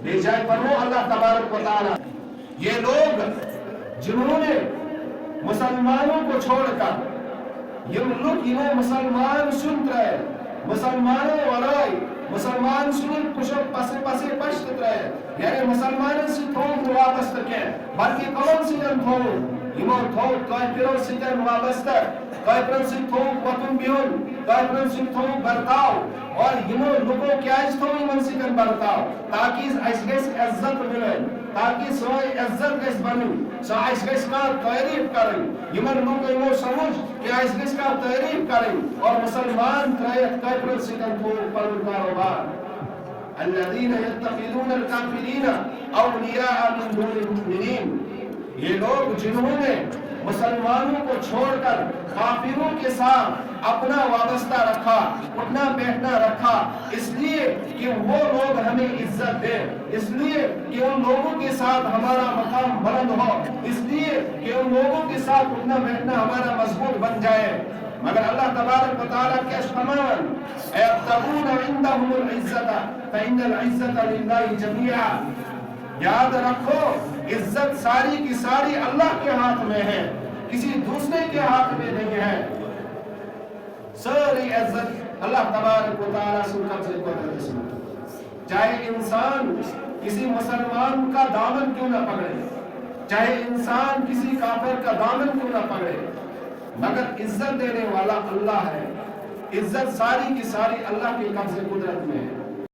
بے جائے پڑھو اللہ تبارک و تعالی یہ لوگ جنہوں نے مسلمانوں کو چھوڑ کر یہ لوگ انہیں مسلمان سنت رہے مسلمانوں ورائی مسلمان سنت کشک پسے پسے پشت رہے یعنی مسلمان سے تھوک وابستہ کے بلکہ کون سی جن تھوک ایمان تھوک کافروں سے جن وابستہ کافروں سے تھوک وطن بیون کافروں سے تھوک برتاؤ اور ایمان لوگوں کیا اس تھوک ایمان سے جن برتاؤ تاکہ اس گیس عزت ملے تاکہ سوائے عزت گیس بنو سوائے اس گیس کا تعریف کریں ایمان لوگ ایمان سمجھ کہ اس گیس کا تعریف کریں اور مسلمان ترائیت کافروں سے جن تھوک پر کاروبار الذين يتخذون الكافرين اولیاء من دون المؤمنین یہ لوگ جنہوں نے مسلمانوں کو چھوڑ کر کافروں کے ساتھ اپنا وابستہ رکھا اٹھنا بیٹھنا رکھا اس لیے کہ وہ لوگ ہمیں عزت دے اس لیے کہ ان لوگوں کے ساتھ ہمارا مقام بلند ہو اس لیے کہ ان لوگوں کے ساتھ اٹھنا بیٹھنا ہمارا مضبوط بن جائے مگر اللہ تبارک و تعالیٰ کیا فرمان ایبتغون عندهم العزت فإن العزت للہ جميعا یاد رکھو عزت ساری کی ساری اللہ کے ہاتھ میں ہے کسی دوسرے کے ہاتھ میں نہیں ہے ساری عزت اللہ تبارک و تعالیٰ سے قبضے کو رکھے چاہے انسان کسی مسلمان کا دامن کیوں نہ پکڑے چاہے انسان کسی کافر کا دامن کیوں نہ پکڑے مگر عزت دینے والا اللہ ہے عزت ساری کی ساری اللہ کے قبضے قدرت میں ہے